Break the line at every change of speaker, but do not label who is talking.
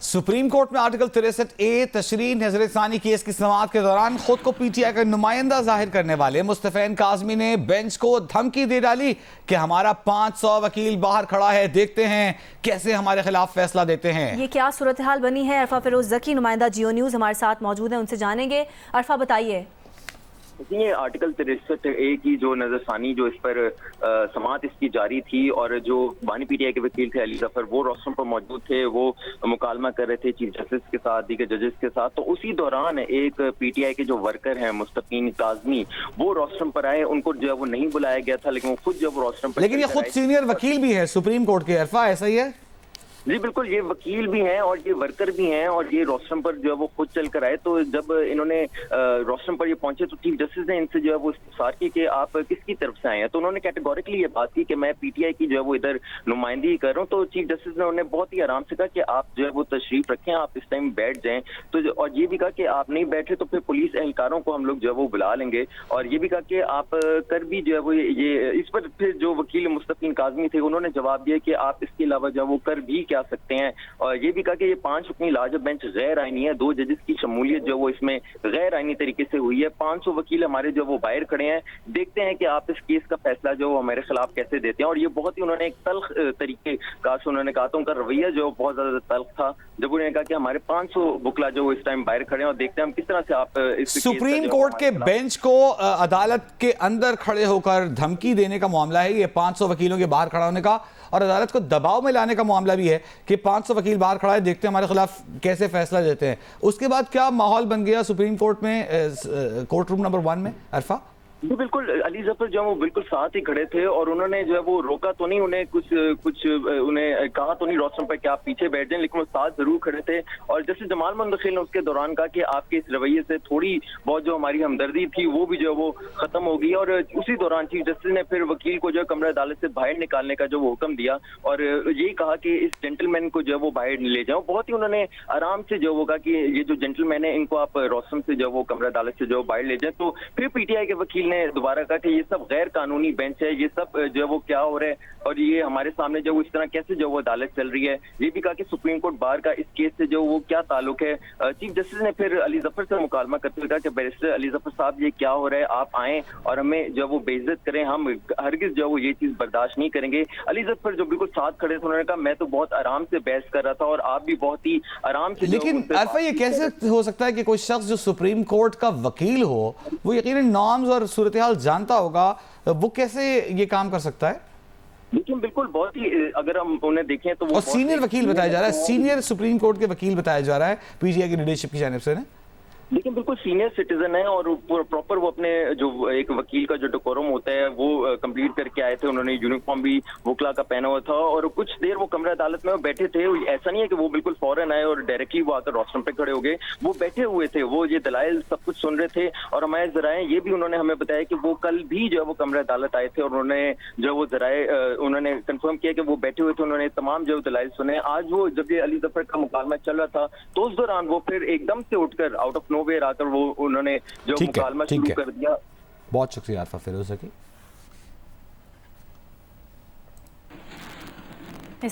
Supreme court में article 63A तशरीह नजरसानी case की समाअत के दौरान खुद को पीटीआई का नुमाइंदा जाहिर करने वाले मुस्तफैन काज़मी ने बेंच को धमकी दे डाली कि हमारा 500 वकील बाहर खड़ा है, देखते हैं कैसे हमारे खिलाफ फैसला देते हैं।
ये क्या सूरत हाल बनी है? अरफा फिरोज जकी, नुमाइंदा जियो न्यूज़ हमारे साथ मौजूद है, उनसे जानेंगे। अरफा बताइए।
ये आर्टिकल 63A की जो नजरसानी जो इस पर समाअत इसकी जारी थी और जो बानी पीटीआई के वकील थे अली जफर वो रोस्टरम पर मौजूद थे, वो मुकालमा कर रहे थे चीफ जस्टिस के साथ, दीगर जजेस के साथ। तो उसी दौरान एक पीटीआई के जो वर्कर हैं मुस्तफीन काज़मी वो रोस्टरम पर आए, उनको जो है वो नहीं बुलाया गया था, लेकिन वो खुद जब रोस्टरम पर,
लेकिन ये खुद सीनियर वकील भी है सुप्रीम कोर्ट के। अरफा ऐसा ही है?
जी बिल्कुल, ये वकील भी हैं और ये वर्कर भी हैं और ये रोस्टरम पर जो है वो खुद चल कर आए। तो जब इन्होंने रोस्टरम पर ये पहुंचे तो चीफ जस्टिस ने इनसे जो है वो इस्तफसार की कि आप किसकी तरफ से आए हैं। तो उन्होंने कैटेगोरिकली ये बात की कि मैं पीटीआई की जो है वो इधर नुमाइंदगी कर रहा हूँ। तो चीफ जस्टिस ने उन्हें बहुत ही आराम से कहा कि आप जो है वो तशरीफ रखें, आप इस टाइम बैठ जाएं। तो और ये भी कहा कि आप नहीं बैठे तो फिर पुलिस एहलकारों को हम लोग जो है वो बुला लेंगे। और ये भी कहा कि आप कर भी जो है वो ये इस पर फिर जो वकील मुस्तफीन काज़मी थे उन्होंने जवाब दिया कि आप इसके अलावा जो है वो कर भी क्या सकते हैं। और ये भी कहा कि ये 5 वकील लार्जर बेंच गैर आईनी है, 2 जजेस की शमूलियत जो वो इसमें गैर आईनी तरीके से हुई है। 500 वकील हमारे जो वो बाहर खड़े हैं, देखते हैं कि आप इस केस का फैसला जो हमारे खिलाफ कैसे देते हैं। और ये बहुत ही उन्होंने एक तल्ख तरीके का उन्होंने कहा, तो उनका रवैया जो बहुत ज्यादा तल्ख था जब उन्होंने कहा कि हमारे 500 वकील जो इस टाइम बाहर खड़े हैं और देखते हैं हम किस तरह से आप
सुप्रीम कोर्ट के बेंच को अदालत के अंदर खड़े होकर धमकी देने का मामला है ये 500 वकीलों के बाहर खड़ा होने का, और अदालत को दबाव में लाने का मामला भी है कि 500 वकील बाहर खड़ा है, देखते हैं हमारे खिलाफ कैसे फैसला देते हैं। उसके बाद क्या माहौल बन गया सुप्रीम कोर्ट में, कोर्ट रूम नंबर 1 में? अरफा
जी बिल्कुल, अली जफर जो है वो बिल्कुल साथ ही खड़े थे और उन्होंने जो है वो रोका तो नहीं, उन्हें कुछ उन्हें कहा तो नहीं रोस्टरम पर कि आप पीछे बैठ जाएं, लेकिन वो साथ जरूर खड़े थे। और जैसे जमाल मुंतखिल ने उसके दौरान कहा कि आपके इस रवैये से थोड़ी बहुत जो हमारी हमदर्दी थी वो भी जो है वो खत्म हो गई। और उसी दौरान चीफ जस्टिस ने फिर वकील को जो है कमरा अदालत से बाहर निकालने का जो वो हुक्म दिया और यही कहा कि इस जेंटलमैन को जो है वो बाहर ले जाओ। बहुत ही उन्होंने आराम से जो वो कहा कि ये जो जेंटलमैन है इनको आप रोस्टरम से जो वो कमरा अदालत से जो बाहर ले जाए। तो फिर पीटीआई के वकील ने दोबारा कहा ये सब गैर कानूनी बेंच है, ये सब जो है वो क्या हो रहा है और ये हमारे सामने जो इस तरह कैसे जो वो अदालत चल रही है। ये भी कहा कि सुप्रीम कोर्ट बार का इस केस से जो वो क्या ताल्लुक है। चीफ जस्टिस ने फिर अली जफर से मुकालमा करते हुए कहा कि बैरिस्टर अली जफर साहब ये क्या हो रहा है, आप आए और हमें जो वो बेइज्जत करें, हम हरगिज जो वो ये चीज बर्दाश्त नहीं करेंगे। अली जफर जो बिल्कुल साथ खड़े थे उन्होंने कहा मैं तो बहुत आराम से बहस कर रहा था और आप भी बहुत ही आराम से।
लेकिन अरफा ये कैसे हो सकता है कि कोई शख्स जो सुप्रीम कोर्ट का वकील हो वो यकीनन नॉर्म्स और सूरत हाल जानता होगा, वो कैसे ये काम कर सकता है?
लेकिन बिल्कुल बहुत ही अगर हम उन्हें देखें तो वो
और सीनियर वकील बताया जा रहा है, सीनियर सुप्रीम कोर्ट के वकील बताया जा रहा है पीटीआई की लीडरशिप की जानिब से।
लेकिन बिल्कुल सीनियर सिटीजन है और प्रॉपर वो अपने जो एक वकील का जो डेकोरम होता है वो कंप्लीट करके आए थे। उन्होंने यूनिफॉर्म भी वकला का पहना हुआ था और कुछ देर वो कमरा अदालत में बैठे थे। ऐसा नहीं है कि वो बिल्कुल फौरन आए और डायरेक्टली वो आकर रोस्टरम पे खड़े हो गए, वो बैठे हुए थे, वो ये दलाइल सब कुछ सुन रहे थे। और हमारे जराए ये भी उन्होंने हमें बताया कि वो कल भी जो है वो कमरा अदालत आए थे और उन्होंने जो वो जराए उन्होंने कंफर्म किया कि वो बैठे हुए थे, उन्होंने तमाम जो दलाइल सुने। आज वो जब ये अली जफर का मुकालमा चल रहा था तो उस दौरान वो फिर एकदम से उठकर आउट ऑफ नोवेयर आकर वो उन्होंने जो मुकालमा शुरू कर दिया।
बहुत शुक्रिया अरफा फिरोज की।